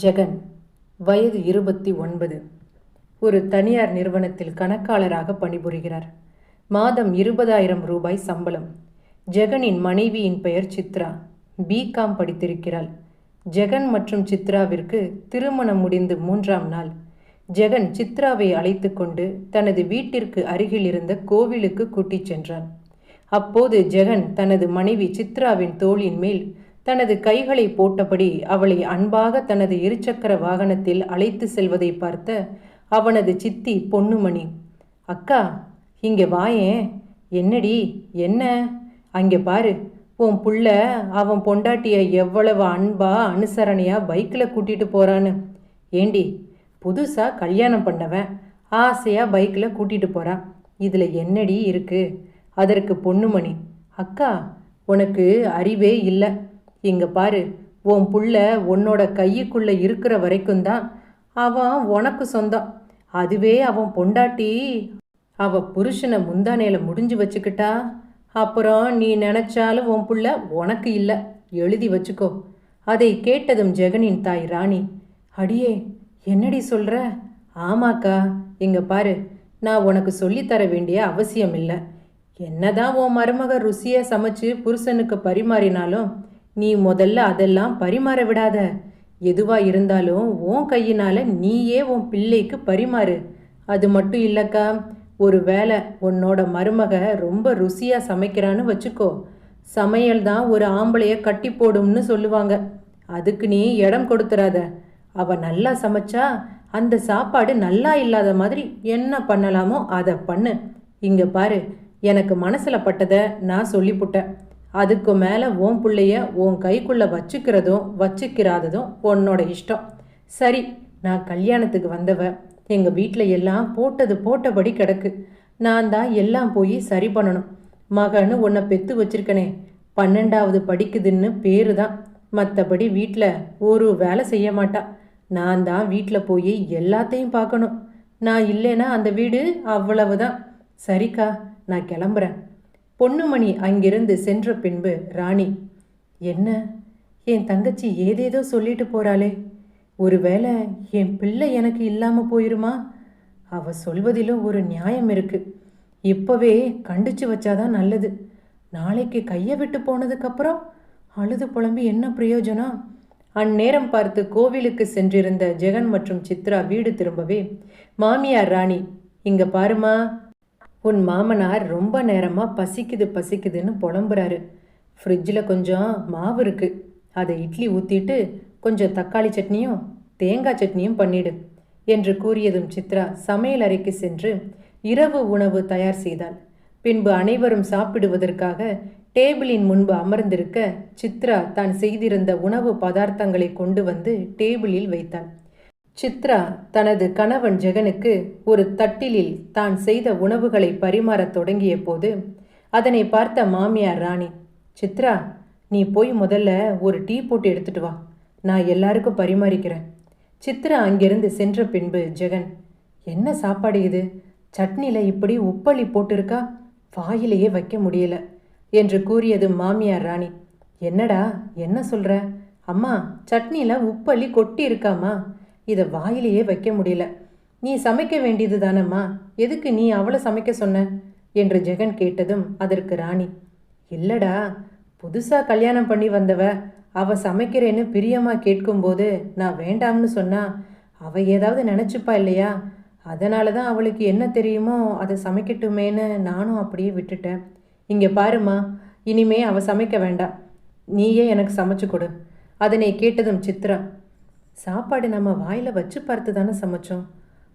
ஜெகன், வயது 29. ஒரு தனியார் நிறுவனத்தில் கணக்காளராக பணிபுரிகிறார். மாதம் 20,000 ரூபாய் சம்பளம். ஜெகனின் மனைவியின் பெயர் சித்ரா. பிகாம் படித்திருக்கிறாள். ஜெகன் மற்றும் சித்ராவிற்கு திருமணம் முடிந்து 3ஆம் நாள் ஜெகன் சித்ராவை அழைத்து கொண்டு தனது வீட்டிற்கு அருகில் இருந்த கோவிலுக்கு கூட்டிச் சென்றான். அப்போது ஜெகன் தனது மனைவி சித்ராவின் தோளின் மேல் தனது கைகளை போட்டபடி அவளை அன்பாக தனது இருசக்கர வாகனத்தில் அழைத்து செல்வதை பார்த்த அவனது சித்தி பொன்னுமணி, "அக்கா, இங்கே வாயேன்." "என்னடி, என்ன?" "அங்கே பாரு, உன் புள்ள அவன் பொண்டாட்டிய எவ்வளவு அன்பா அனுசரணையா பைக்கில் கூட்டிகிட்டு போகிறான்னு." "ஏண்டி, புதுசாக கல்யாணம் பண்ணவன் ஆசையாக பைக்கில் கூட்டிகிட்டு போகிறான், இதில் என்னடி இருக்குது?" அதற்கு பொன்னுமணி, "அக்கா, உனக்கு அறிவே இல்லை. இங்கே பாரு, உன் புள்ள உன்னோட கையுக்குள்ளே இருக்கிற வரைக்கும் தான் அவன் உனக்கு சொந்தம். அதுவே அவன் பொண்டாட்டி அவள் புருஷனை முந்தானையில் முடிஞ்சு வச்சுக்கிட்டா அப்புறம் நீ நினச்சாலும் உன் புள்ள உனக்கு இல்லை, எழுதி வச்சுக்கோ." அதை கேட்டதும் ஜெகனின் தாய் ராணி, "அடியே, என்னடி சொல்கிற?" "ஆமாக்கா, இங்கே பாரு, நான் உனக்கு சொல்லித்தர வேண்டிய அவசியம் இல்லை. என்னதான் உன் மருமக ருசியாக சமைச்சு புருஷனுக்கு பரிமாறினாலும் நீ முதல்ல அதெல்லாம் பரிமாற விடாத. எதுவாக இருந்தாலும் உன் கையினால் நீயே உன் பிள்ளைக்கு பரிமாறு. அது மட்டும் இல்லைக்கா, ஒரு வேளை உன்னோட மருமக ரொம்ப ருசியாக சமைக்கிறான்னு வச்சுக்கோ, சமையல் தான் ஒரு ஆம்பளைய கட்டி போடும்னு சொல்லுவாங்க. அதுக்கு நீ இடம் கொடுத்துறாத. அவள் நல்லா சமைச்சா அந்த சாப்பாடு நல்லா இல்லாத மாதிரி என்ன பண்ணலாமோ அதை பண்ணு. இங்கே பாரு, எனக்கு மனசில் பட்டதை நான் சொல்லிப்புட்டேன். அதுக்கு மேலே உன் பிள்ளைய உன் கைக்குள்ளே வச்சுக்கிறதும் வச்சுக்கிறாததும் உன்னோட இஷ்டம். சரி, நான் கல்யாணத்துக்கு வந்தவ, எங்கள் வீட்டில் எல்லாம் போட்டது போட்டபடி கிடக்கு. நான் தான் எல்லாம் போய் சரி பண்ணணும். மகன்னு உன்னை பெற்று வச்சிருக்கனே, 12வது படிக்குதுன்னு பேரு தான். மற்றபடி வீட்டில் ஒரு வேலை செய்ய மாட்டா. நான் தான் வீட்டில் போய் எல்லாத்தையும் பார்க்கணும். நான் இல்லைன்னா அந்த வீடு அவ்வளவுதான். சரிக்கா, நான் கிளம்புறேன்." பொன்னுமணி அங்கிருந்து சென்ற பின்பு ராணி, "என்ன, என் தங்கச்சி ஏதேதோ சொல்லிட்டு போகிறாளே, ஒருவேளை என் பிள்ளை எனக்கு இல்லாமல் போயிருமா? அவ சொல்வதிலும் ஒரு நியாயம் இருக்கு. இப்போவே கண்டிச்சு வச்சாதான் நல்லது. நாளைக்கு கையை விட்டு போனதுக்கப்புறம் அழுது புலம்பி என்ன பிரயோஜனம்?" அந்நேரம் பார்த்து கோவிலுக்கு சென்றிருந்த ஜெகன் மற்றும் சித்ரா வீடு திரும்பவே மாமியார் ராணி, "இங்கே பாருமா, உன் மாமனார் ரொம்ப நேரமாக பசிக்குதுன்னு புலம்புறாரு. ஃப்ரிட்ஜில் கொஞ்சம் மாவு இருக்குது, அதை இட்லி ஊற்றிட்டு கொஞ்சம் தக்காளி சட்னியும் தேங்காய் சட்னியும் பண்ணிடு" என்று கூறியதும் சித்ரா சமையல் அறைக்கு சென்று இரவு உணவு தயார் செய்தாள். பின்பு அனைவரும் சாப்பிடுவதற்காக டேபிளின் முன்பு அமர்ந்திருக்க சித்ரா தான் செய்திருந்த உணவு பதார்த்தங்களை கொண்டு வந்து டேபிளில் வைத்தாள். சித்ரா தனது கணவன் ஜெகனுக்கு ஒரு தட்டிலில் தான் செய்த உணவுகளை பரிமாறத் தொடங்கிய போது அதனை பார்த்த மாமியார் ராணி, "சித்ரா, நீ போய் முதல்ல ஒரு டீ போட்டு எடுத்துட்டு வா, நான் எல்லாருக்கும் பரிமாறிக்கிறேன்." சித்ரா அங்கிருந்து சென்ற பின்பு ஜெகன், "என்ன சாப்பாடு இது? சட்னியில் இப்படி உப்பள்ளி போட்டிருக்கா, வாயிலேயே வைக்க முடியல" என்று கூறியது மாமியார் ராணி, "என்னடா, என்ன சொல்கிற? அம்மா, சட்னியில் உப்பள்ளி கொட்டி இருக்காமா, இதை வாயிலேயே வைக்க முடியல. நீ சமைக்க வேண்டியது தானம்மா, எதுக்கு நீ அவளை சமைக்க சொன்ன?" என்று ஜெகன் கேட்டதும் அதற்கு ராணி, "இல்லடா, புதுசாக கல்யாணம் பண்ணி வந்தவ அவள் சமைக்கிறேன்னு பிரியமாக கேட்கும்போது நான் வேண்டாம்னு சொன்னா அவள் ஏதாவது நினச்சிப்பா இல்லையா? அதனால தான் அவளுக்கு என்ன தெரியுமோ அதை சமைக்கட்டுமேன்னு நானும் அப்படியே விட்டுட்டேன். இங்கே பாருமா, இனிமே அவள் சமைக்க வேண்டாம், நீயே எனக்கு சமைச்சு கொடு." அதனை கேட்டதும் சித்ரா, "சாப்பாடு நம்ம வாயில் வச்சு பார்த்து தானே சமைச்சோம்,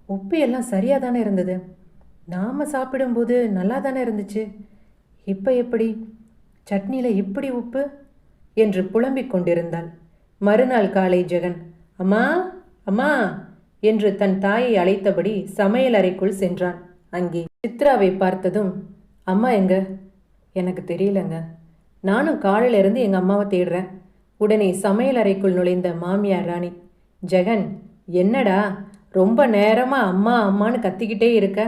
உப்பு எல்லாம் சரியாக தானே இருந்தது, நாம் சாப்பிடும்போது நல்லா தானே இருந்துச்சு, இப்போ எப்படி சட்னியில் இப்படி உப்பு?" என்று புலம்பிக் கொண்டிருந்தாள். மறுநாள் காலை ஜெகன், "அம்மா, அம்மா" என்று தன் தாயை அழைத்தபடி சமையல் அறைக்குள் சென்றான். அங்கே சித்ராவை பார்த்ததும், "அம்மா எங்க?" "எனக்கு தெரியலங்க, நானும் காலையிலேருந்து எங்கள் அம்மாவை தேடுறேன்." உடனே சமையல் அறைக்குள் நுழைந்த மாமியார் ராணி, "ஜெகன், என்னடா ரொம்ப நேரமாக அம்மா அம்மான்னு கத்திக்கிட்டே இருக்க?"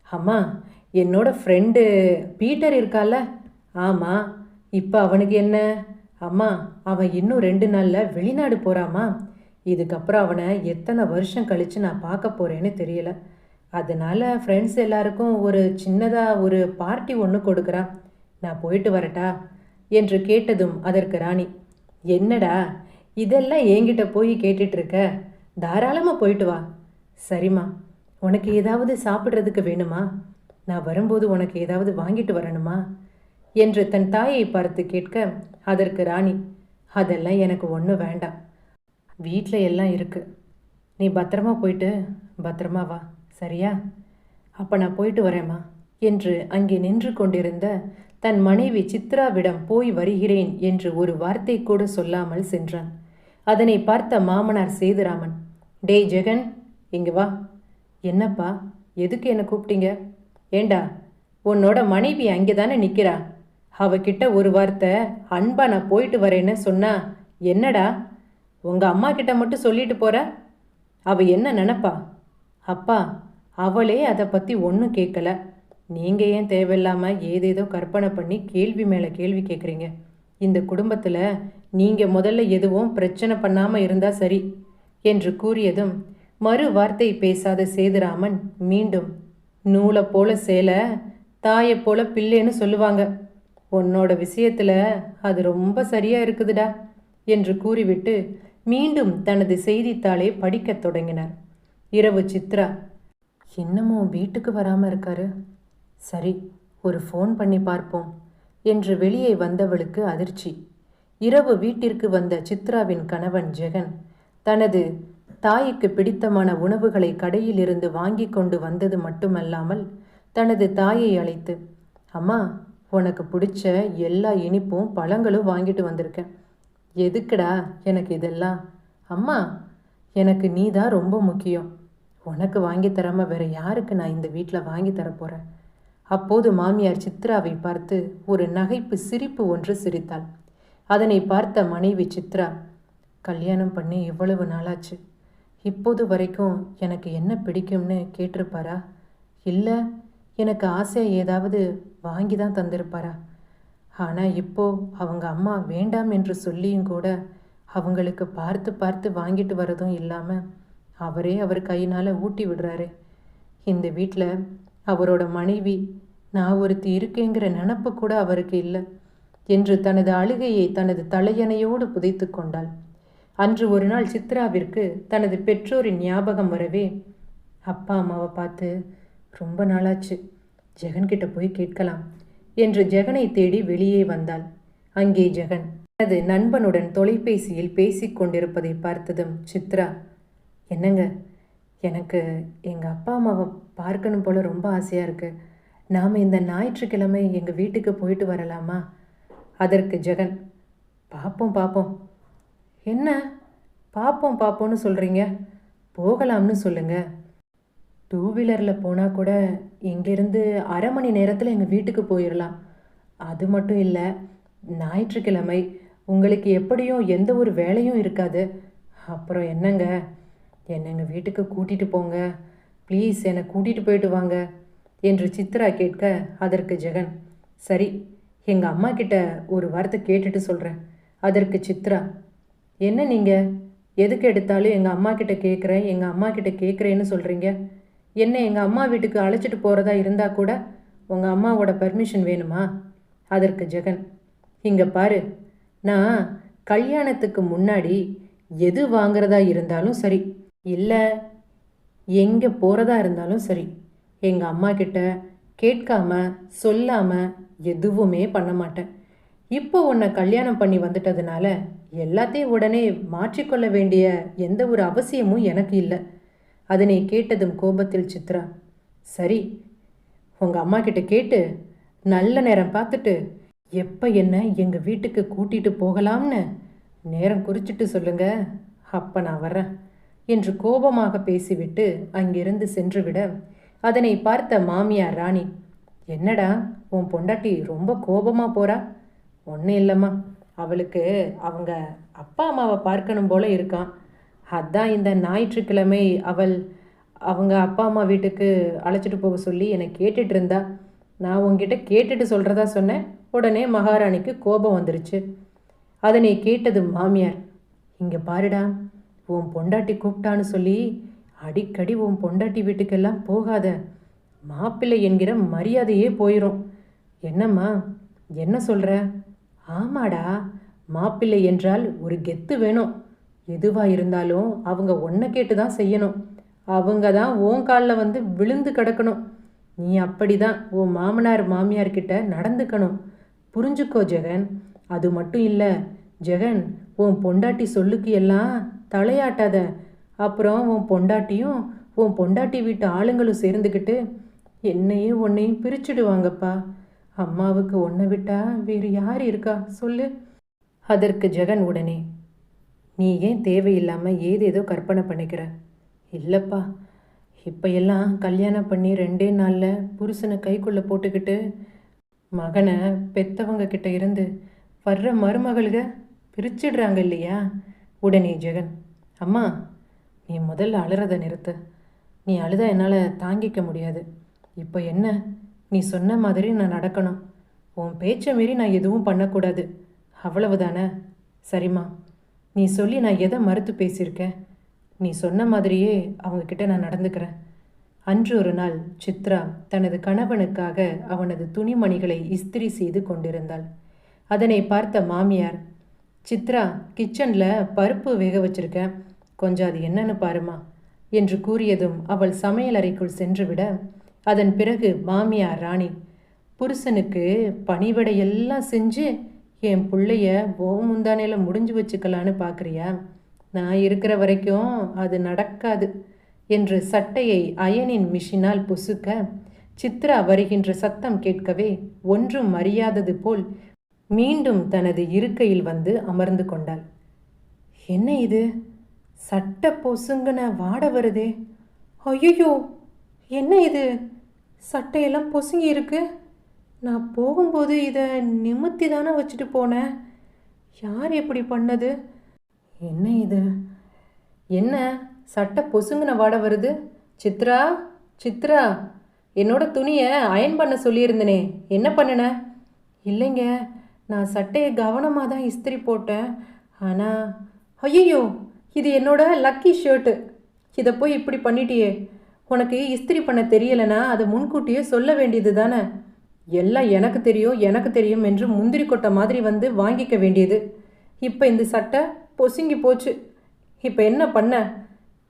"அம்மா, என்னோட ஃப்ரெண்டு பீட்டர் இருக்கால." "ஆமாம், இப்போ அவனுக்கு என்ன?" "அம்மா, அவன் இன்னும் 2 நாளில் வெளிநாடு போகிறாமா, இதுக்கப்புறம் அவனை எத்தனை வருஷம் கழித்து நான் பார்க்க போகிறேன்னு தெரியல. அதனால் ஃப்ரெண்ட்ஸ் எல்லாருக்கும் ஒரு சின்னதாக ஒரு பார்ட்டி ஒன்று கொடுக்குறான். நான் போயிட்டு வரட்டா என்று கேட்டதும் அதற்கு ராணி, என்னடா இதெல்லாம் என்கிட்ட போய் கேட்டுட்ருக்க, தாராளமாக போயிட்டு வா. சரிம்மா, உனக்கு ஏதாவது சாப்பிட்றதுக்கு வேணுமா? நான் வரும்போது உனக்கு ஏதாவது வாங்கிட்டு வரணுமா என்று தன் தாயை பார்த்து கேட்க, அதற்கு ராணி, அதெல்லாம் எனக்கு ஒன்றும் வேண்டாம், வீட்டில் எல்லாம் இருக்குது, நீ பத்திரமா போயிட்டு பத்திரமா வா, சரியா? அப்போ நான் போயிட்டு வரேம்மா என்று அங்கே நின்று கொண்டிருந்த தன் மனைவி சித்ராவிடம் போய் வருகிறேன் என்று ஒரு வார்த்தை கூட சொல்லாமல் சென்றான். அதனை பார்த்த மாமனார் சேதுராமன், டேய் ஜெகன், இங்கே வா. என்னப்பா, எதுக்கு என்னை கூப்பிட்டீங்க? ஏண்டா, உன்னோட மனைவி அங்கே தானே நிற்கிறா, அவகிட்ட ஒரு வார்த்தை அன்பா நான் போயிட்டு வரேன்னு சொன்னா என்னடா? உங்கள் அம்மா கிட்ட மட்டும் சொல்லிட்டு போற? அவள் என்ன நினப்பா? அப்பா, அவளே அதை பற்றி ஒன்றும் கேட்கல, நீங்கள் ஏன் தேவையில்லாமல் ஏதேதோ கற்பனை பண்ணி கேள்வி மேலே கேள்வி கேட்குறீங்க? இந்த குடும்பத்தில் நீங்கள் முதல்ல எதுவும் பிரச்சனை பண்ணாமல் இருந்தால் சரி என்று கூறியதும் மறு வார்த்தை பேசாத சேதுராமன் மீண்டும், நூலை போல சேலை தாயை போல பிள்ளைன்னு சொல்லுவாங்க, உன்னோட விஷயத்தில் அது ரொம்ப சரியாக இருக்குதுடா என்று கூறிவிட்டு மீண்டும் தனது செய்தித்தாளை படிக்கத் தொடங்கினார். இரவு சித்ரா, இன்னமும் வீட்டுக்கு வராமல் இருக்காரு, சரி ஒரு ஃபோன் பண்ணி பார்ப்போம் என்று வெளியே வந்தவளுக்கு அதிர்ச்சி. இரவு வீட்டிற்கு வந்த சித்ராவின் கணவன் ஜெகன் தனது தாய்க்கு பிடித்தமான உணவுகளை கடையிலிருந்து வாங்கி கொண்டு வந்தது மட்டுமல்லாமல் தனது தாயை அழைத்து, அம்மா, உனக்கு பிடிச்ச எல்லா இனிப்பும் பழங்களும் வாங்கிட்டு வந்திருக்கேன். எதுக்குடா எனக்கு இதெல்லாம்? அம்மா, எனக்கு நீ தான் ரொம்ப முக்கியம், உனக்கு வாங்கி தராமல் வேற யாருக்கு நான் இந்த வீட்டில் வாங்கி தரப்போகிறேன். அப்போது மாமியார் சித்ராவை பார்த்து ஒரு நகைப்பு சிரிப்பு ஒன்று சிரித்தாள். அதனை பார்த்த மனைவி சித்ரா, கல்யாணம் பண்ணி இவ்வளவு நாளாச்சு, இப்போது வரைக்கும் எனக்கு என்ன பிடிக்கும்னு கேட்டிருப்பாரா? இல்லை எனக்கு ஆசையாக ஏதாவது வாங்கி தான் தந்திருப்பாரா? ஆனால் இப்போது அவங்க அம்மா வேண்டாம் என்று சொல்லியும் கூட அவங்களுக்கு பார்த்து பார்த்து வாங்கிட்டு வரதும் இல்லாமல் அவரே அவர் கையினால் ஊட்டி விடுறாரு. இந்த வீட்டில் அவரோட மனைவி நான் ஒருத்தி இருக்கேங்கிற நினப்பு கூட அவருக்கு இல்லை என்று தனது அழுகையை தனது தலையணையோடு புதைத்து கொண்டாள். அன்று ஒரு நாள் சித்ராவிற்கு தனது பெற்றோரின் ஞாபகம் வரவே, அப்பா அம்மாவை பார்த்து ரொம்ப நாளாச்சு, ஜெகன்கிட்ட போய் கேட்கலாம் என்று ஜெகனை தேடி வெளியே வந்தாள். அங்கே ஜெகன் தனது நண்பனுடன் தொலைபேசியில் பேசிக் கொண்டிருப்பதை பார்த்ததும் சித்ரா, என்னங்க, எனக்கு எங்கள் அப்பா அம்மாவை பார்க்கணும் போல் ரொம்ப ஆசையாக இருக்குது, நாம் இந்த ஞாயிற்றுக்கிழமை எங்கள் வீட்டுக்கு போயிட்டு வரலாமா? அதற்கு ஜெகன், பார்ப்போம் பார்ப்போம். என்ன பார்ப்போம் பார்ப்போன்னு சொல்கிறீங்க? போகலாம்னு சொல்லுங்கள். 2 வீலரில் போனால் கூட இங்கேருந்து அரை மணி நேரத்தில் எங்கள் வீட்டுக்கு போயிடலாம். அது மட்டும் இல்லை, ஞாயிற்றுக்கிழமை உங்களுக்கு எப்படியும் எந்த ஒரு வேலையும் இருக்காது. அப்புறம் என்னங்க, என்னை எங்கள் வீட்டுக்கு கூட்டிகிட்டு போங்க ப்ளீஸ், என்னை கூட்டிகிட்டு போயிட்டு வாங்க என்று சித்ரா கேட்க, அதற்கு ஜெகன், சரி எங்கள் அம்மா கிட்ட ஒரு வார்த்தை கேட்டுட்டு சொல்கிறேன். அதற்கு சித்ரா, என்ன நீங்கள் எதுக்கு எடுத்தாலும் எங்கள் அம்மா கிட்ட கேட்குறேன் எங்கள் அம்மா கிட்ட கேட்குறேன்னு சொல்கிறீங்க? என்ன எங்கள் அம்மா வீட்டுக்கு அழைச்சிட்டு போகிறதா இருந்தால் கூட உங்கள் அம்மாவோட பர்மிஷன் வேணுமா? அதற்கு ஜெகன், இங்கே பாரு, நான் கல்யாணத்துக்கு முன்னாடி எது வாங்கிறதா இருந்தாலும் சரி, இல்லை எங்கே போகிறதா இருந்தாலும் சரி, எங்கள் அம்மா கிட்ட கேட்காம சொல்லாமல் எதுவுமே பண்ண மாட்டேன். இப்போ உன்னை கல்யாணம் பண்ணி வந்துட்டதுனால எல்லாத்தையும் உடனே மாற்றிக்கொள்ள வேண்டிய எந்த ஒரு அவசியமும் எனக்கு இல்லை. அதனை கேட்டதும் கோபத்தில் சித்ரா, சரி உங்கள் அம்மா கிட்ட கேட்டு நல்ல நேரம் பார்த்துட்டு எப்போ என்ன எங்கள் வீட்டுக்கு கூட்டிகிட்டு போகலாம்னு நேரம் குறிச்சிட்டு சொல்லுங்க, அப்போ நான் வர்றேன் என்று கோபமாக பேசிவிட்டு அங்கிருந்து சென்றுவிட, அதனை பார்த்த மாமியார் ராணி, என்னடா உன் பொண்டாட்டி ரொம்ப கோபமாக போகிறா? ஒன்றும் இல்லைம்மா, அவளுக்கு அவங்க அப்பா அம்மாவை பார்க்கணும் போல இருக்கான், அதான் இந்த ஞாயிற்றுக்கிழமை அவங்க அப்பா அம்மா வீட்டுக்கு அழைச்சிட்டு போக சொல்லி என்னை கேட்டுட்டு இருந்தா. நான் உங்ககிட்ட கேட்டுட்டு சொல்கிறதா சொன்னேன், உடனே மகாராணிக்கு கோபம் வந்துருச்சு. அதனை கேட்டது மாமியார், இங்கே பாருடா, உன் பொண்டாட்டி கூப்பிட்டான்னு சொல்லி அடிக்கடி உன் பொண்டாட்டி வீட்டுக்கெல்லாம் போகாத. மாப்பிள்ளை என்கிற மரியாதையே போயிடும். என்னம்மா, என்ன சொல்கிற? ஆமாடா, மாப்பிள்ளை என்றால் ஒரு கெத்து வேணும். எதுவாக இருந்தாலும் அவங்க ஒன்றை கேட்டு தான் செய்யணும். அவங்க தான் உன் காலில் வந்து விழுந்து கிடக்கணும். நீ அப்படி தான் உன் மாமனார் மாமியார்கிட்ட நடந்துக்கணும். புரிஞ்சுக்கோ ஜெகன். அது மட்டும் இல்லை ஜெகன், உன் பொண்டாட்டி சொல்லுக்கு எல்லாம் தலையாட்டாத. அப்புறம் உன் பொண்டாட்டியும் உன் பொண்டாட்டி வீட்டு ஆளுங்களும் சேர்ந்துக்கிட்டு என்னையும் உன்னையும் பிரிச்சுடுவாங்கப்பா. அம்மாவுக்கு ஒன்றை விட்டா வேறு யார் இருக்கா சொல்லு? அதற்கு ஜெகன் உடனே, நீ ஏன் தேவையில்லாமல் ஏதேதோ கற்பனை பண்ணிக்கிற? இல்லைப்பா, இப்போ எல்லாம் கல்யாணம் பண்ணி 2 நாளில் புருஷனை கைக்குள்ளே போட்டுக்கிட்டு மகனை பெத்தவங்க கிட்ட இருந்து வர்ற மருமகளுக பிரிச்சிடுறாங்க இல்லையா? உடனே ஜெகன், அம்மா நீ முதல்ல அழுறதை நிறுத்து. நீ அழுதா என்னால் தாங்கிக்க முடியாது. இப்போ என்ன, நீ சொன்ன மாதிரி நான் நடக்கணும். உன் பேச்சை மீறி நான் எதுவும் பண்ணக்கூடாது, அவ்வளவுதானே? சரிம்மா, நீ சொல்லி நான் எதை மறுத்து பேசியிருக்கேன்? நீ சொன்ன மாதிரியே அவங்கக்கிட்ட நான் நடந்துக்கிறேன். அன்று ஒரு நாள் சித்ரா தனது கணவனுக்காக அவனது துணிமணிகளை இஸ்திரி செய்து கொண்டிருந்தாள். அதனை பார்த்த மாமியார், சித்ரா, கிச்சனில் பருப்பு வேக வச்சிருக்கேன், கொஞ்சம் அது என்னன்னு பாருமா என்று கூறியதும் அவள் சமையல் அறைக்குள் சென்றுவிட, அதன் பிறகு மாமியார் ராணி, புருஷனுக்கு பணிவிடையெல்லாம் செஞ்சு என் பிள்ளைய ஓ முந்தானையில் முடிஞ்சு வச்சுக்கலான்னு பார்க்குறியா? நான் இருக்கிற வரைக்கும் அது நடக்காது என்று சட்டையை அயனின் மிஷினால் பொசுக்க, சித்ரா வருகின்ற சத்தம் கேட்கவே ஒன்றும் அறியாதது போல் மீண்டும் தனது இருக்கையில் வந்து அமர்ந்து கொண்டாள். என்ன இது, சட்டை பொசுங்கன வாட வருதே! ஐயோ, என்ன இது, சட்டையெல்லாம் பொசுங்கி இருக்கு. நான் போகும்போது இதை நிமித்தி தானே வச்சுட்டு போனேன். யார் எப்படி பண்ணது? என்ன இது, என்ன சட்டை பொசுங்கின வாட வருது? சித்ரா, சித்ரா, என்னோட துணியை அயன் பண்ண சொல்லியிருந்தனே, என்ன பண்ணின? இல்லைங்க, நான் சட்டையை கவனமாக தான் இஸ்திரி போட்டேன். ஆனால் ஐயோ, இது என்னோட லக்கி ஷர்ட்டு. இதை போய் இப்படி பண்ணிட்டியே. உனக்கு இஸ்திரி பண்ண தெரியலைன்னா அதை முன்கூட்டியே சொல்ல வேண்டியது தானே. எல்லாம் எனக்கு தெரியும் எனக்கு தெரியும் என்று முந்திரி கொட்டை மாதிரி வந்து வாங்கிக்க வேண்டியது. இப்போ இந்த சட்டை பொசுங்கி போச்சு. இப்போ என்ன பண்ண?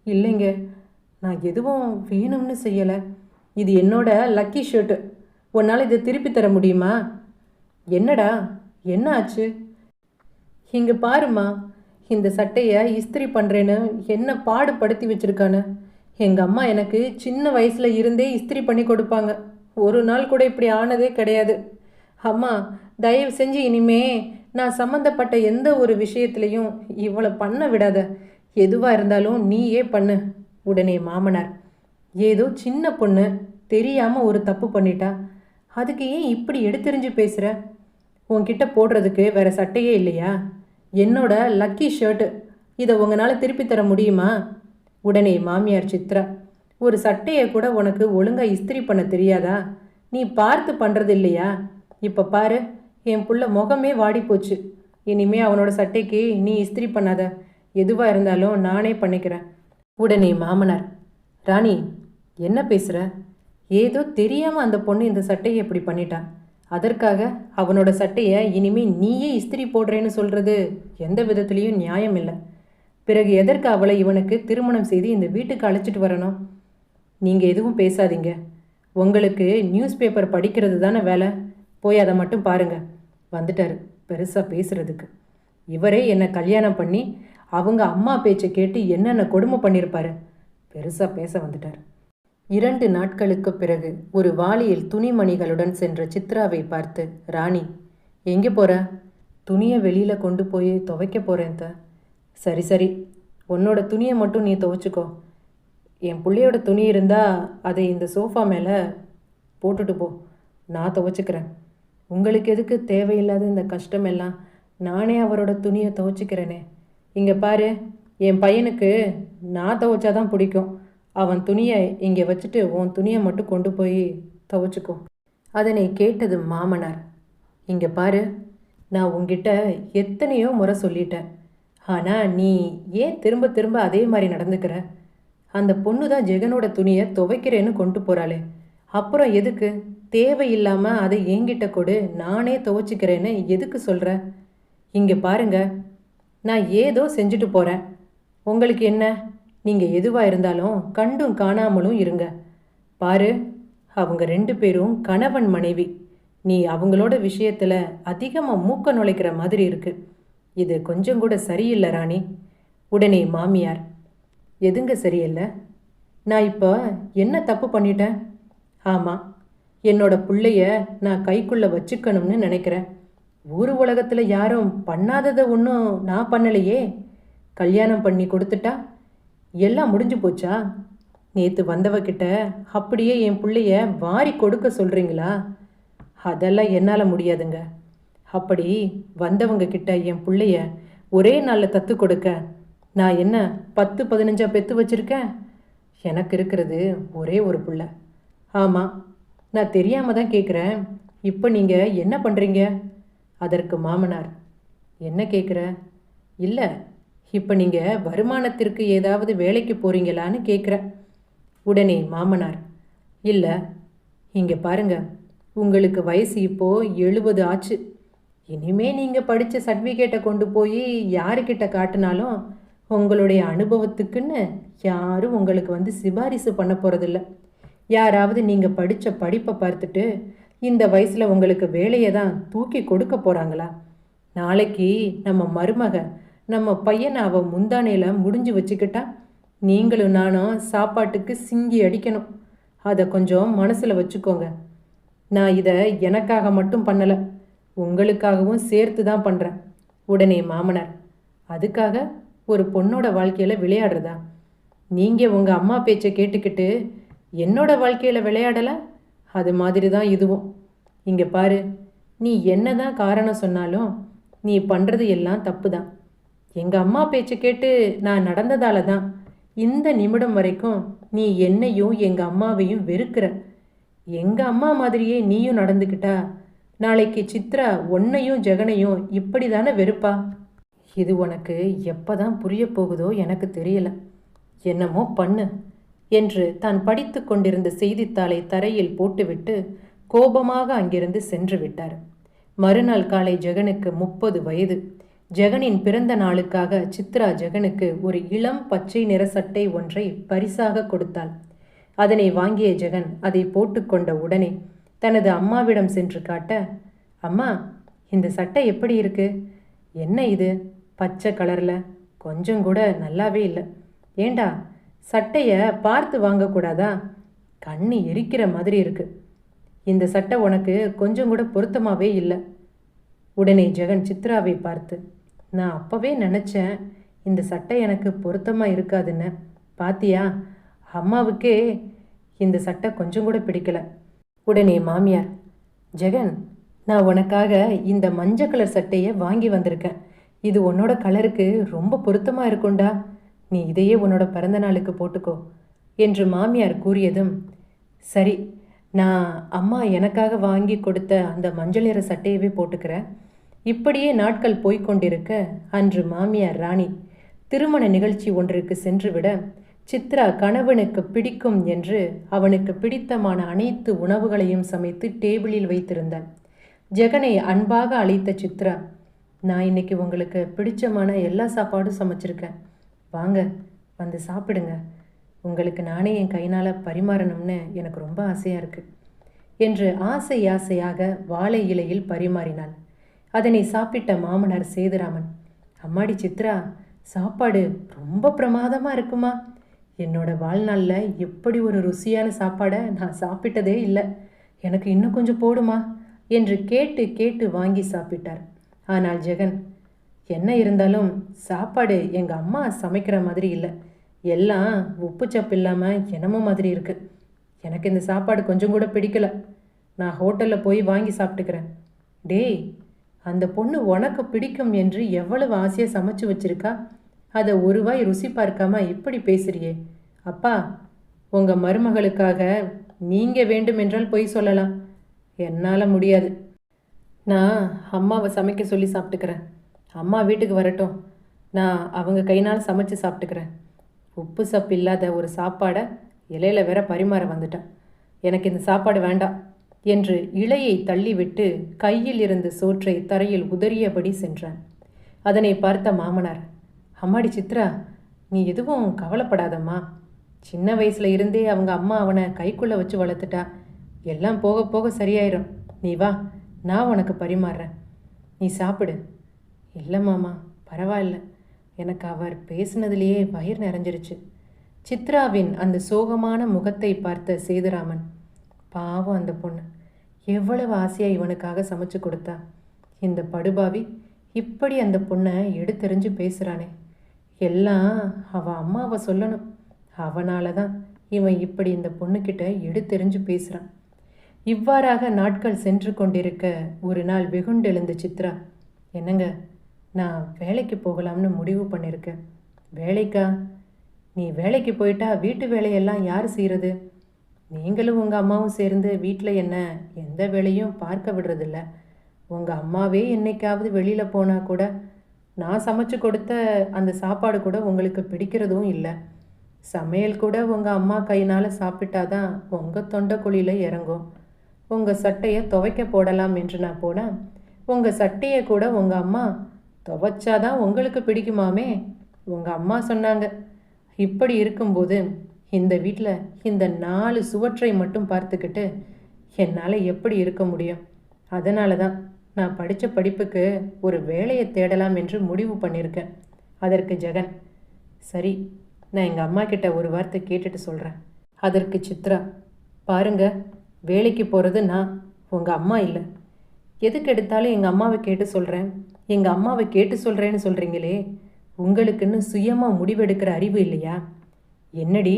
இல்லைங்க, நான் எதுவும் வேணும்னு செய்யலை. இது என்னோட லக்கி ஷர்ட்டு. உன்னால் இதை திருப்பி தர முடியுமா? என்னடா, என்ன ஆச்சு? இங்கே பாருமா, இந்த சட்டையை இஸ்திரி பண்ணுறேன்னு என்ன பாடுபடுத்தி வச்சுருக்கானு. எங்கள் அம்மா எனக்கு சின்ன வயசில் இருந்தே இஸ்திரி பண்ணி கொடுப்பாங்க. ஒரு நாள் கூட இப்படி ஆனதே கிடையாது. அம்மா, தயவு செஞ்சு இனிமே நான் சம்மந்தப்பட்ட எந்த ஒரு விஷயத்துலையும் இவளை பண்ண விடாத. எதுவாக இருந்தாலும் நீயே பண்ணு. உடனே மாமனார், ஏதோ சின்ன பொண்ணு தெரியாமல் ஒரு தப்பு பண்ணிட்டா, அதுக்கு ஏன் இப்படி எடுத்தெறிஞ்சு பேசுகிற? உன்கிட்ட போடுறதுக்கு வேறு சட்டையே இல்லையா? என்னோட லக்கி ஷர்ட்டு, இதை உங்களால் திருப்பி தர முடியுமா? உடனே மாமியார் சித்ரா, ஒரு சட்டையை கூட உனக்கு ஒழுங்காக இஸ்திரி பண்ண தெரியாதா? நீ பார்த்து பண்ணுறது இல்லையா? இப்போ பாரு, என் புள்ள முகமே வாடி போச்சு. இனிமே அவனோட சட்டைக்கு நீ இஸ்திரி பண்ணாத. எதுவாக இருந்தாலும் நானே பண்ணிக்கிறேன். உடனே மாமனார், ராணி என்ன பேசுகிற? ஏதோ தெரியாமல் அந்த பொண்ணு இந்த சட்டையை எப்படி பண்ணிட்டா. அதற்காக அவனோட சட்டையை இனிமேல் நீயே இஸ்திரி போடுறேன்னு சொல்கிறது எந்த விதத்துலேயும் நியாயம் இல்லை. பிறகு எதற்கு அவளை இவனுக்கு திருமணம் செய்து இந்த வீட்டுக்கு அழைச்சிட்டு வரணும்? நீங்கள் எதுவும் பேசாதீங்க. உங்களுக்கு நியூஸ் பேப்பர் படிக்கிறது தானே வேலை. போய் அதை மட்டும் பாருங்கள். வந்துட்டார் பெருசாக பேசுகிறதுக்கு. இவரே என்னை கல்யாணம் பண்ணி அவங்க அம்மா பேச்சை கேட்டு என்னென்ன கொடுமை பண்ணியிருப்பாரு. பெருசாக பேச வந்துட்டார். 2 நாட்களுக்கு பிறகு ஒரு வாளியில் துணிமணிகளுடன் சென்ற சித்ராவை பார்த்து, ராணி எங்கே போகிற? துணியை வெளியில் கொண்டு போய் துவைக்க போகிறேன். சரி சரி, உன்னோட துணியை மட்டும் நீ துவைச்சிக்கோ. என் பிள்ளையோட துணி இருந்தால் அதை இந்த சோஃபா மேலே போட்டுட்டு போ, நான் துவைச்சிக்கிறேன். உங்களுக்கு எதுக்கு தேவையில்லாத இந்த கஷ்டமெல்லாம்? நானே அவரோட துணியை துவைச்சிக்கிறேனே. இங்கே பாரு, என் பையனுக்கு நான் துவைச்சாதான் பிடிக்கும். அவன் துணியை இங்கே வச்சுட்டு உன் துணியை மட்டும் கொண்டு போய் துவைச்சிக்கோ. அதனை கேட்டது மாமனார், இங்கே பாரு, நான் உங்ககிட்ட எத்தனையோ முறை சொல்லிட்டேன். ஆனால் நீ ஏன் திரும்ப திரும்ப அதே மாதிரி நடந்துக்கிற? அந்த பொண்ணு தான் ஜெகனோட துணியை துவைக்கிறேன்னு கொண்டு போகிறாளே, அப்புறம் எதுக்கு தேவையில்லாமல் அதை என்கிட்ட கொடு, நானே துவைச்சிக்கிறேன்னு எதுக்கு சொல்கிற? இங்கே பாருங்க, நான் ஏதோ செஞ்சுட்டு போகிறேன். உங்களுக்கு என்ன? நீங்கள் எதுவாக இருந்தாலும் கண்டும் காணாமலும் இருங்க. பாரு, அவங்க 2 பேரும் கணவன் மனைவி. நீ அவங்களோட விஷயத்தில் அதிகமாக மூக்க நுழைக்கிற மாதிரி இருக்கு. இது கொஞ்சம் கூட சரியில்லை ராணி. உடனே மாமியார், எதுங்க சரியில்லை? நான் இப்போ என்ன தப்பு பண்ணிட்டேன்? ஆமாம், என்னோட பிள்ளைய நான் கைக்குள்ளே வச்சுக்கணும்னு நினைக்கிறேன். ஊர் உலகத்தில் யாரும் பண்ணாததை ஒன்றும் நான் பண்ணலையே. கல்யாணம் பண்ணி கொடுத்துட்டா எல்லாம் முடிஞ்சு போச்சா? நேற்று வந்தவகிட்ட அப்படியே என் பிள்ளைய வாரி கொடுக்க சொல்கிறீங்களா? அதெல்லாம் என்னால் முடியாதுங்க. அப்படி வந்தவங்க கிட்ட என் பிள்ளைய ஒரே நாளில் தத்து கொடுக்க நான் என்ன 10-15 பெற்று வச்சுருக்கேன்? எனக்கு இருக்கிறது ஒரே ஒரு பிள்ளை. ஆமாம், நான் தெரியாமல் தான் கேட்குறேன். இப்போ நீங்கள் என்ன பண்ணுறீங்க? அதற்கு மாமனார், என்ன கேட்குற? இல்லை, இப்போ நீங்கள் வருமானத்திற்கு ஏதாவது வேலைக்கு போகிறீங்களான்னு கேட்குற. உடனே மாமனார், இல்லை, இங்கே பாருங்க, உங்களுக்கு வயசு இப்போது 70 ஆச்சு. இனிமே நீங்கள் படித்த சர்டிஃபிகேட்டை கொண்டு போய் யாருக்கிட்ட காட்டினாலும் உங்களுடைய அனுபவத்துக்குன்னு யாரும் உங்களுக்கு வந்து சிபாரிசு பண்ண போகிறதில்ல. யாராவது நீங்கள் படித்த படிப்பை பார்த்துட்டு இந்த வயசில் உங்களுக்கு வேலையை தான் தூக்கி கொடுக்க போகிறாங்களா? நாளைக்கு நம்ம மருமக நம்ம பையனை அவள் முந்தானையில் முடிஞ்சு வச்சுக்கிட்டா நீங்களும் நானும் சாப்பாட்டுக்கு சிங்கி அடிக்கணும். அதை கொஞ்சம் மனசில் வச்சுக்கோங்க. நான் இதை எனக்காக மட்டும் பண்ணலை, உங்களுக்காகவும் சேர்த்து தான் பண்ணுறேன். உடனே மாமனார், அதுக்காக ஒரு பொண்ணோட வாழ்க்கையில் விளையாடுறதா? நீங்கள் உங்கள் அம்மா பேச்சை கேட்டுக்கிட்டு என்னோட வாழ்க்கையில் விளையாடலை? அது மாதிரி தான் இதுவும். இங்கே பாரு, நீ என்ன தான் காரணம் சொன்னாலும் நீ பண்ணுறது எல்லாம் தப்பு தான். எங்கள் அம்மா பேச்சை கேட்டு நான் நடந்ததால தான் இந்த நிமிடம் வரைக்கும் நீ என்னையும் எங்கள் அம்மாவையும் வெறுக்கிற. எங்கள் அம்மா மாதிரியே நீயும் நடந்துக்கிட்டா நாளைக்கு சித்ரா உன்னையும் ஜெகனையும் இப்படி தானே வெறுப்பா? இது உனக்கு எப்போ தான் புரிய போகுதோ எனக்கு தெரியல. என்னமோ பண்ணு என்று தான் படித்து கொண்டிருந்த செய்தித்தாளை தரையில் போட்டுவிட்டு கோபமாக அங்கிருந்து சென்று விட்டார். மறுநாள் காலை ஜெகனுக்கு 30 வயது. ஜெகனின் பிறந்த நாளுக்காக சித்ரா ஜெகனுக்கு ஒரு இளம் பச்சை நிற சட்டை ஒன்றை பரிசாக கொடுத்தாள். அதனை வாங்கிய ஜெகன் அதை போட்டுக்கொண்ட உடனே தனது அம்மாவிடம் சென்று காட்ட, அம்மா, இந்த சட்டை எப்படி இருக்கு? என்ன இது பச்சை கலரில்? கொஞ்சம் கூட நல்லாவே இல்லை. ஏண்டா, சட்டையை பார்த்து வாங்கக்கூடாதா? கண்ணு எரிக்கிற மாதிரி இருக்கு. இந்த சட்டை உனக்கு கொஞ்சம் கூட பொருத்தமாகவே இல்லை. உடனே ஜெகன் சித்ராவை பார்த்து, நான் அப்போவே நினச்சேன் இந்த சட்டை எனக்கு பொருத்தமாக இருக்காதுன்னு. பாத்தியா, அம்மாவுக்கே இந்த சட்டை கொஞ்சம் கூட பிடிக்கல. உடனே மாமியார், ஜெகன், நான் உனக்காக இந்த மஞ்சள் கலர் சட்டையை வாங்கி வந்திருக்கேன். இது உன்னோட கலருக்கு ரொம்ப பொருத்தமாக இருக்கும்டா. நீ இதையே உன்னோட பிறந்த நாளுக்கு போட்டுக்கோ என்று மாமியார் கூறியதும், சரி, நான் அம்மா எனக்காக வாங்கி கொடுத்த அந்த மஞ்சள் நிற சட்டையவே போட்டுக்கிறேன். இப்படியே நாட்கள் போய்கொண்டிருக்க அன்று மாமியார் ராணி திருமண நிகழ்ச்சி ஒன்றிற்கு சென்றுவிட சித்ரா கணவனுக்கு பிடிக்கும் என்று அவனுக்கு பிடித்தமான அனைத்து உணவுகளையும் சமைத்து டேபிளில் வைத்திருந்தாள். ஜெகனை அன்பாக அழைத்த சித்ரா, நான் இன்னைக்கு உங்களுக்கு பிடிச்சமான எல்லா சாப்பாடும் சமைச்சிருக்கேன், வாங்க வந்து சாப்பிடுங்க, உங்களுக்கு நானே என் கைனால் பரிமாறணும்னு எனக்கு ரொம்ப ஆசையாக இருக்குது என்று ஆசையாக வாழை இலையில் பரிமாறினாள். அதனை சாப்பிட்ட மாமனார் சேதுராமன், அம்மாடி சித்ரா, சாப்பாடு ரொம்ப பிரமாதமாக இருக்குமா? என்னோட வாழ்நாளில் எப்படி ஒரு ருசியான சாப்பாடை நான் சாப்பிட்டதே இல்லை, எனக்கு இன்னும் கொஞ்சம் போடுமா என்று கேட்டு கேட்டு வாங்கி சாப்பிட்டார். ஆனால் ஜெகன், என்ன இருந்தாலும் சாப்பாடு எங்கள் அம்மா சமைக்கிற மாதிரி இல்லை, எல்லாம் உப்பு சப்பு இல்லாமல் என்னமோ மாதிரி இருக்குது. எனக்கு இந்த சாப்பாடு கொஞ்சம் கூட பிடிக்கல, நான் ஹோட்டலில் போய் வாங்கி சாப்பிட்டுக்கிறேன். டேய், அந்த பொண்ணு உனக்கு பிடிக்கும் என்று எவ்வளவு ஆசையாக சமைச்சு வச்சிருக்கா, அதை ஒரு வாய் ருசி பார்க்காம இப்படி பேசுறியே. அப்பா, உங்கள் மருமகளுக்காக நீங்கள் வேண்டுமென்றால் பொய் சொல்லலாம், என்னால் முடியாது. நான் அம்மாவை சமைக்க சொல்லி சாப்பிட்டுக்கிறேன். அம்மா வீட்டுக்கு வரட்டும், நான் அவங்க கையினால் சமைச்சு சாப்பிட்டுக்கிறேன். உப்பு சப்பு இல்லாத ஒரு சாப்பாடை இலையில வேற பரிமாற வந்துட்டேன். எனக்கு இந்த சாப்பாடு வேண்டாம் என்று இலையை தள்ளிவிட்டு கையில் இருந்து சோற்றை தரையில் உதறியபடி சென்றான். அதனை பார்த்த மாமனார், அம்மாடி சித்ரா, நீ எதுவும் கவலைப்படாதம்மா. சின்ன வயசுல இருந்தே அவங்க அம்மா அவனை கைக்குள்ளே வச்சு வளர்த்துட்டா. எல்லாம் போக போக சரியாயிரும். நீ வா, நான் உனக்கு பரிமாறுறேன், நீ சாப்பிடு. இல்லை மாமா, பரவாயில்ல, எனக்கு அவர் பேசினதுலேயே வயிறு நிறைஞ்சிருச்சு. சித்ராவின் அந்த சோகமான முகத்தை பார்த்த சேதுராமன், பாவம் அந்த பொண்ணு, எவ்வளவு ஆசையாக இவனுக்காக சமைச்சு கொடுத்தா. இந்த படுபாவி இப்படி அந்த பொண்ணை எடுத்தெறிஞ்சு பேசுகிறானே. எல்லாம் அவள் அம்மாவை சொல்லணும். அவனால தான் இவன் இப்படி இந்த பொண்ணுக்கிட்ட எடுத்தெறிஞ்சு பேசுகிறான். இவ்வாறாக நாட்கள் சென்று கொண்டிருக்க ஒரு நாள் வெகுண்டெழுந்த சித்ரா, என்னங்க, நான் வேலைக்கு போகலாம்னு முடிவு பண்ணியிருக்கேன். வேலைக்கா? நீ வேலைக்கு போயிட்டா வீட்டு வேலையெல்லாம் யார் செய்கிறது? நீங்களும் உங்கள் அம்மாவும் சேர்ந்து வீட்டில் என்ன எந்த வேலையும் பார்க்க விடுறதில்ல. உங்கள் அம்மாவே என்னைக்காவது வெளியில் போனால் கூட நான் சமைச்சு கொடுத்த அந்த சாப்பாடு கூட உங்களுக்கு பிடிக்கிறதும் இல்லை. சமையல் கூட உங்கள் அம்மா கையினால் சாப்பிட்டாதான் உங்கள் தொண்டைக்குழியில் இறங்கும். உங்கள் சட்டையை துவைக்க போடலாம் என்று நான் போனேன். உங்கள் சட்டையை கூட உங்கள் அம்மா துவைச்சாதான் உங்களுக்கு பிடிக்குமாமே உங்கள் அம்மா சொன்னாங்க. இப்படி இருக்கும்போது இந்த வீட்டில் இந்த 4 சுவற்றை மட்டும் பார்த்துக்கிட்டு என்னால் எப்படி இருக்க முடியும்? அதனால தான் நான் படித்த படிப்புக்கு ஒரு வேலையை தேடலாம் என்று முடிவு பண்ணியிருக்கேன். அதற்கு ஜெகன், சரி, நான் எங்கள் அம்மா கிட்ட ஒரு வார்த்தை கேட்டுட்டு சொல்கிறேன். அதற்கு சித்ரா, பாருங்க, வேலைக்கு போகிறது நான், உங்கள் அம்மா இல்லை. எதுக்கு எடுத்தாலும் எங்கள் அம்மாவை கேட்டு சொல்கிறேன், எங்கள் அம்மாவை கேட்டு சொல்கிறேன்னு சொல்கிறீங்களே, உங்களுக்குன்னு சுயமாக முடிவெடுக்கிற அறிவு இல்லையா? என்னடி,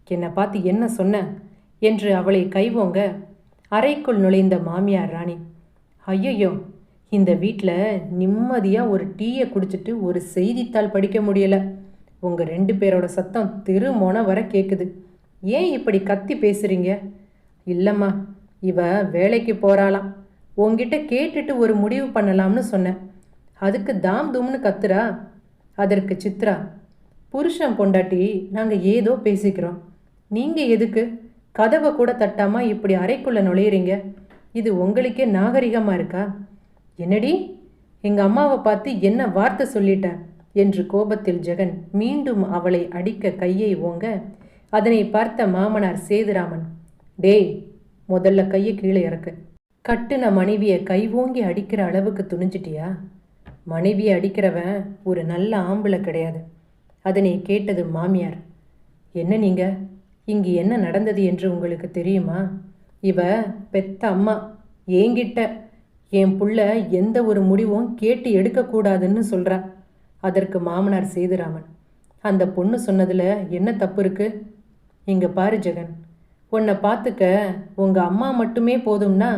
என்னை பார்த்து என்ன சொன்ன என்று அவளை கைவோங்க அறைக்குள் நுழைந்த மாமியார் ராணி, ஐயையோ, இந்த வீட்டில் நிம்மதியாக ஒரு டீயை குடிச்சிட்டு ஒரு செய்தித்தாள் படிக்க முடியலை. உங்கள் 2 பேரோட சத்தம் திருமோன வர கேட்குது. ஏன் இப்படி கத்தி பேசுகிறீங்க? இல்லைம்மா, இவ வேலைக்கு போகிறாளாம். உங்ககிட்ட கேட்டுட்டு ஒரு முடிவு பண்ணலாம்னு சொன்னேன். அதுக்கு தாம் தூம்னு கத்துறா. அதற்கு சித்ரா, புருஷன் பொண்டாட்டி நாங்கள் ஏதோ பேசிக்கிறோம். நீங்கள் எதுக்கு கதவை கூட தட்டாமல் இப்படி அறைக்குள்ளே நுழையிறீங்க? இது உங்களுக்கே நாகரிகமாக இருக்கா? என்னடி, எங்கள் அம்மாவை பார்த்து என்ன வார்த்தை சொல்லிட்டேன் என்று கோபத்தில் ஜெகன் மீண்டும் அவளை அடிக்க கையை ஓங்க அதனை பார்த்த மாமனார் சேதுராமன், டேய், முதல்ல கையை கீழே இறக்கு. கட்டுன மனைவியை கை ஓங்கி அடிக்கிற அளவுக்கு துணிஞ்சிட்டியா? மனைவியை அடிக்கிறவன் ஒரு நல்ல ஆம்பளை கிடையாது. அதனை கேட்டது மாமியார், என்ன நீங்கள், இங்கு என்ன நடந்தது என்று உங்களுக்கு தெரியுமா? இவ பெத்த அம்மா என்கிட்ட என் புள்ள எந்த ஒரு முடிவும் கேட்டு எடுக்கக்கூடாதுன்னு சொல்கிறா. அதற்கு மாமனார் சேதுராமன், அந்த பொண்ணு சொன்னதில் என்ன தப்பு இருக்கு? இங்கே பாரு ஜெகன், உன்னை பார்த்துக்க உங்கள் அம்மா மட்டுமே போதும்னா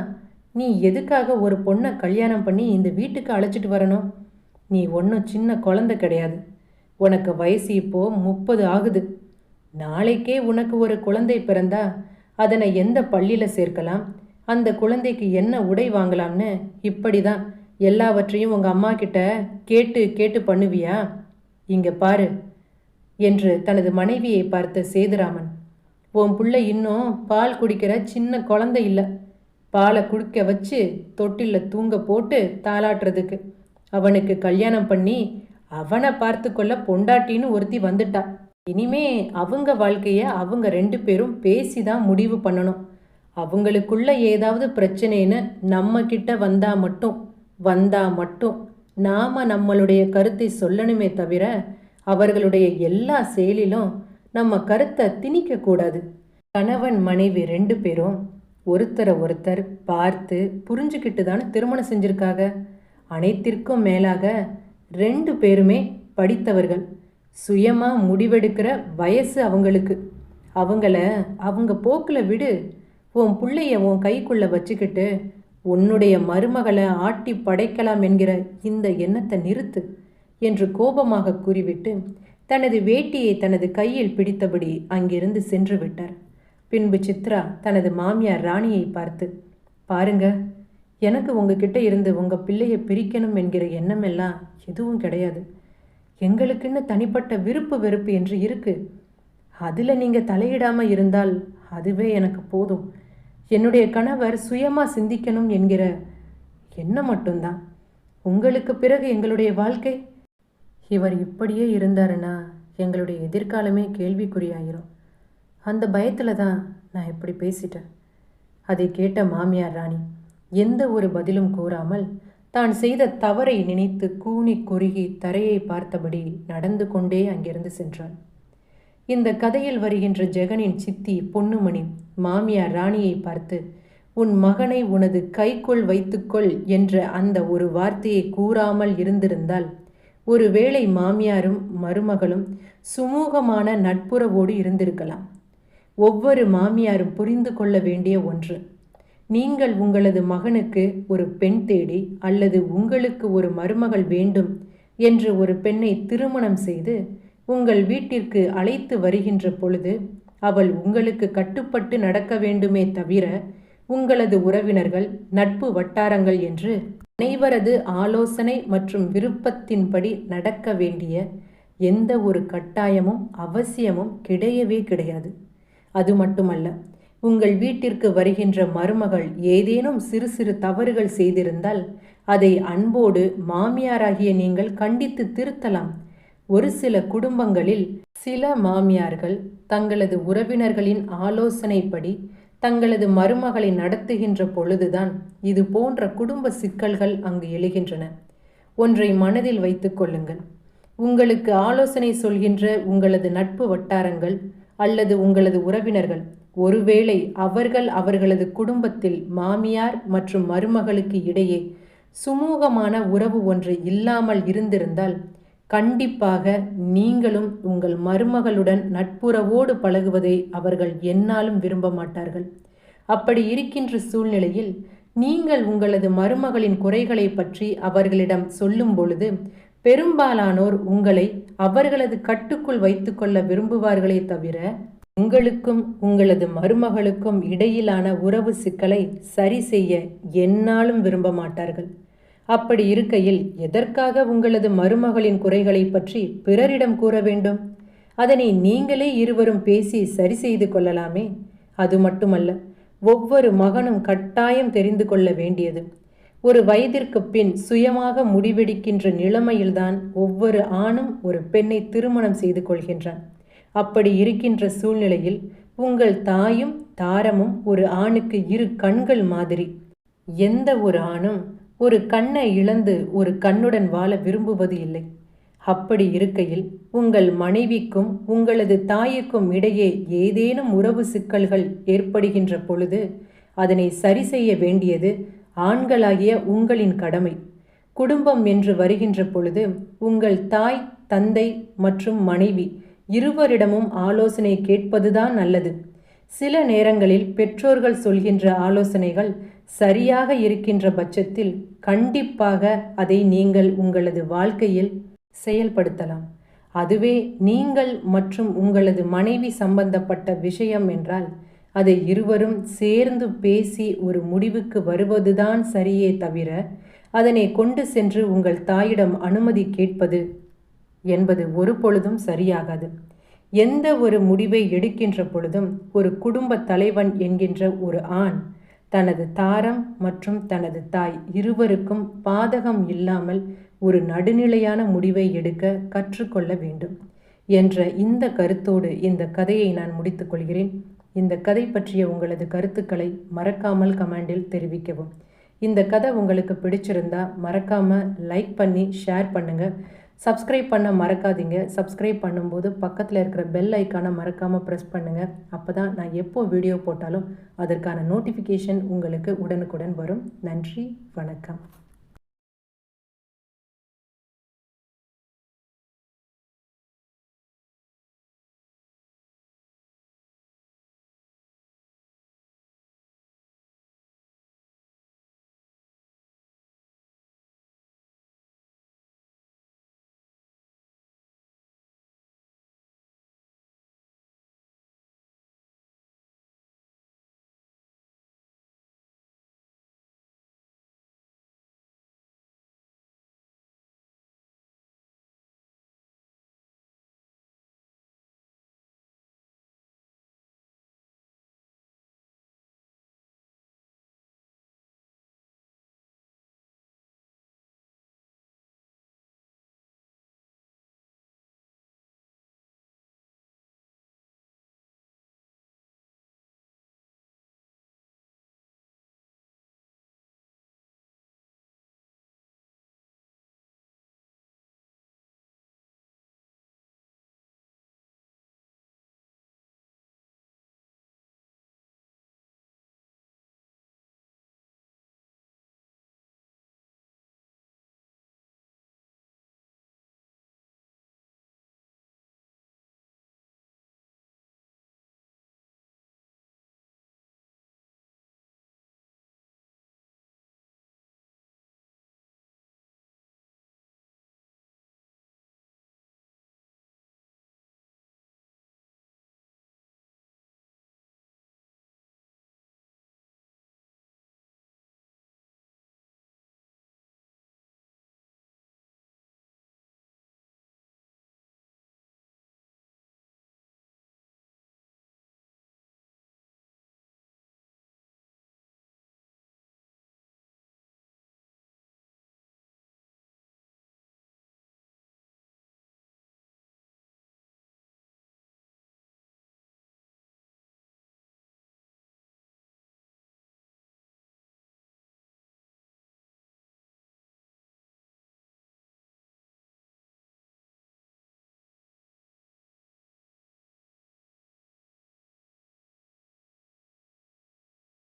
நீ எதுக்காக ஒரு பொண்ணை கல்யாணம் பண்ணி இந்த வீட்டுக்கு அழைச்சிட்டு வரணும்? நீ ஒன்றும் சின்ன குழந்தை கிடையாது. உனக்கு வயசு இப்போது 30 ஆகுது. நாளைக்கே உனக்கு ஒரு குழந்தை பிறந்தா அதனை எந்த பள்ளியில் சேர்க்கலாம், அந்த குழந்தைக்கு என்ன உடை வாங்கலாம்னு இப்படி தான் எல்லாவற்றையும் உங்கள் அம்மா கிட்ட கேட்டு கேட்டு பண்ணுவியா? இங்கே பாரு என்று தனது மனைவியை பார்த்த சேதுராமன், உன் புள்ள இன்னும் பால் குடிக்கிற சின்ன குழந்தை இல்லை. பாலை குடிக்க வச்சு தொட்டிலில் தூங்க போட்டு தாளாட்டுறதுக்கு அவனுக்கு கல்யாணம் பண்ணி அவனை பார்த்து கொள்ள பொண்டாட்டின்னு ஒருத்தி வந்துட்டா. இனிமே அவங்க வாழ்க்கையை அவங்க 2 பேரும் பேசி தான் முடிவு பண்ணணும். அவங்களுக்குள்ள ஏதாவது பிரச்சனைன்னு நம்ம கிட்ட வந்தா மட்டும் நாம நம்மளுடைய கருத்தை சொல்லணுமே தவிர அவர்களுடைய எல்லா செயலிலும் நம்ம கருத்தை திணிக்க கூடாது. கணவன் மனைவி 2 பேரும் ஒருத்தரை ஒருத்தர் பார்த்து புரிஞ்சுக்கிட்டு தானே திருமணம் செஞ்சுருக்காங்க. அனைத்திற்கும் மேலாக 2 பேருமே படித்தவர்கள். சுயமாக முடிவெடுக்கிற வயசு அவங்களுக்கு. அவங்கள அவங்க போக்கில் விடு. உன் பிள்ளைய உன் கைக்குள்ளே வச்சுக்கிட்டு உன்னுடைய மருமகளை ஆட்டி படைக்கலாம் என்கிற இந்த எண்ணத்தை நிறுத்து என்று கோபமாக கூறிவிட்டு தனது வேட்டியை தனது கையில் பிடித்தபடி அங்கிருந்து சென்று விட்டார். பின்பு சித்ரா தனது மாமியார் ராணியை பார்த்து, பாருங்க, எனக்கு உங்ககிட்ட இருந்து உங்கள் பிள்ளையை பிரிக்கணும் என்கிற எண்ணமெல்லாம் எதுவும் கிடையாது. எங்களுக்குன்னு தனிப்பட்ட விருப்பு வெறுப்பு என்று இருக்கு. அதில் நீங்கள் தலையிடாமல் இருந்தால் அதுவே எனக்கு போதும். என்னுடைய கணவர் சுயமாக சிந்திக்கணும் என்கிற எண்ணம் மட்டும்தான். உங்களுக்கு பிறகு எங்களுடைய வாழ்க்கை. இவர் இப்படியே இருந்தாருன்னா எங்களுடைய எதிர்காலமே கேள்விக்குறியாயிரும். அந்த பயத்தில் தான் நான் இப்படி பேசிட்டேன். அதை கேட்ட மாமியார் ராணி எந்த ஒரு பதிலும் கூறாமல் தான் செய்த தவறை நினைத்து கூனி குறுகி தரையை பார்த்தபடி நடந்து கொண்டே அங்கிருந்து சென்றாள். இந்த கதையில் வருகின்ற ஜெகனின் சித்தி பொன்னுமணி மாமியார் ராணியை பார்த்து, உன் மகனை உனது கைக்குள் வைத்துக்கொள் என்ற அந்த ஒரு வார்த்தையை கூறாமல் இருந்திருந்தால் ஒருவேளை மாமியாரும் மருமகளும் சுமூகமான நட்புறவோடு இருந்திருக்கலாம். ஒவ்வொரு மாமியாரும் புரிந்து கொள்ள வேண்டிய ஒன்று, நீங்கள் உங்களது மகனுக்கு ஒரு பெண் தேடி அல்லது உங்களுக்கு ஒரு மருமகள் வேண்டும் என்று ஒரு பெண்ணை திருமணம் செய்து உங்கள் வீட்டிற்கு அழைத்து வருகின்ற பொழுது அவள் உங்களுக்கு கட்டுப்பட்டு நடக்க வேண்டுமே தவிர உங்களது உறவினர்கள், நட்பு வட்டாரங்கள் என்று அனைவரது ஆலோசனை மற்றும் விருப்பத்தின்படி நடக்க வேண்டிய எந்த ஒரு கட்டாயமும் அவசியமும் கிடையவே கிடையாது. அது மட்டுமல்ல, உங்கள் வீட்டிற்கு வருகின்ற மருமகள் ஏதேனும் சிறு சிறு தவறுகள் செய்திருந்தால் அதை அன்போடு மாமியாராகிய நீங்கள் கண்டித்து திருத்தலாம். ஒரு சில குடும்பங்களில் சில மாமியார்கள் தங்களது உறவினர்களின் ஆலோசனைப்படி தங்களது மருமகளை நடத்துகின்ற பொழுதுதான் இது போன்ற குடும்ப சிக்கல்கள் அங்கு எழுகின்றன. ஒன்றை மனதில் வைத்துக் கொள்ளுங்கள். உங்களுக்கு ஆலோசனை சொல்கின்ற உங்களது நட்பு வட்டாரங்கள் அல்லது உங்களது உறவினர்கள் ஒருவேளை அவர்களது குடும்பத்தில் மாமியார் மற்றும் மருமகளுக்கு இடையே சுமூகமான உறவு ஒன்று இல்லாமல் இருந்திருந்தால் கண்டிப்பாக நீங்களும் உங்கள் மருமகளுடன் நட்புறவோடு பழகுவதை அவர்கள் என்னாலும் விரும்ப மாட்டார்கள். அப்படி இருக்கின்ற சூழ்நிலையில் நீங்கள் உங்களது மருமகளின் குறைகளை பற்றி அவர்களிடம் சொல்லும் பொழுது பெரும்பாலானோர் உங்களை அவர்களது கட்டுக்குள் வைத்துக்கொள்ள விரும்புவார்களே தவிர உங்களுக்கும் உங்களது மருமகளுக்கும் இடையிலான உறவு சிக்கலை சரி செய்ய என்னாலும் விரும்ப மாட்டார்கள். அப்படி இருக்கையில் எதற்காக உங்களது மருமகளின் குறைகளை பற்றி பிறரிடம் கூற வேண்டும்? அதனை நீங்களே இருவரும் பேசி சரி செய்து கொள்ளலாமே. அது மட்டுமல்ல, ஒவ்வொரு மகனும் கட்டாயம் தெரிந்து கொள்ள வேண்டியது, ஒரு வயதிற்கு பின் சுயமாக முடிவெடுக்கின்ற நிலைமையில்தான் ஒவ்வொரு ஆணும் ஒரு பெண்ணை திருமணம் செய்து கொள்கின்றான். அப்படி இருக்கின்ற சூழ்நிலையில் உங்கள் தாயும் தாரமும் ஒரு ஆணுக்கு இரு கண்கள் மாதிரி. எந்த ஒரு ஆணும் ஒரு கண்ணை இழந்து ஒரு கண்ணுடன் வாழ விரும்புவது இல்லை. அப்படி இருக்கையில் உங்கள் மனைவிக்கும் உங்களது தாய்க்கும் இடையே ஏதேனும் உறவு சிக்கல்கள் ஏற்படுகின்ற பொழுது அதனை சரி செய்ய வேண்டியது ஆண்களாகிய உங்களின் கடமை. குடும்பம் என்று வருகின்ற பொழுது உங்கள் தாய், தந்தை மற்றும் மனைவி இருவரிடமும் ஆலோசனை கேட்பதுதான் நல்லது. சில நேரங்களில் பெற்றோர்கள் சொல்கின்ற ஆலோசனைகள் சரியாக இருக்கின்ற பட்சத்தில் கண்டிப்பாக அதை நீங்கள் உங்களது வாழ்க்கையில் செயல்படுத்தலாம். அதுவே நீங்கள் மற்றும் உங்களது மனைவி சம்பந்தப்பட்ட விஷயம் என்றால் அதை இருவரும் சேர்ந்து பேசி ஒரு முடிவுக்கு வருவதுதான் சரியே தவிர அதனை கொண்டு சென்று உங்கள் தாயிடம் அனுமதி கேட்பது என்பது ஒரு பொழுதும் சரியாகாது. எந்த ஒரு முடிவை எடுக்கின்ற பொழுதும் ஒரு குடும்ப தலைவன் என்கின்ற ஒரு ஆண் தனது தாரம் மற்றும் தனது தாய் இருவருக்கும் பாதகம் இல்லாமல் ஒரு நடுநிலையான முடிவை எடுக்க கற்றுக்கொள்ள வேண்டும் என்ற இந்த கருத்தோடு இந்த கதையை நான் முடித்துக் கொள்கிறேன். இந்த கதை பற்றிய உங்களது கருத்துக்களை மறக்காமல் கமெண்டில் தெரிவிக்கவும். இந்த கதை உங்களுக்கு பிடிச்சிருந்தா மறக்காமல் லைக் பண்ணி ஷேர் பண்ணுங்கள். சப்ஸ்கிரைப் பண்ண மறக்காதீங்க. சப்ஸ்கிரைப் பண்ணும்போது பக்கத்தில் இருக்கிற பெல் ஐக்கானை மறக்காமல் ப்ரெஸ் பண்ணுங்கள். அப்போ தான் நான் எப்போ வீடியோ போட்டாலும் அதற்கான நோட்டிஃபிகேஷன் உங்களுக்கு உடனுக்குடன் வரும். நன்றி, வணக்கம்.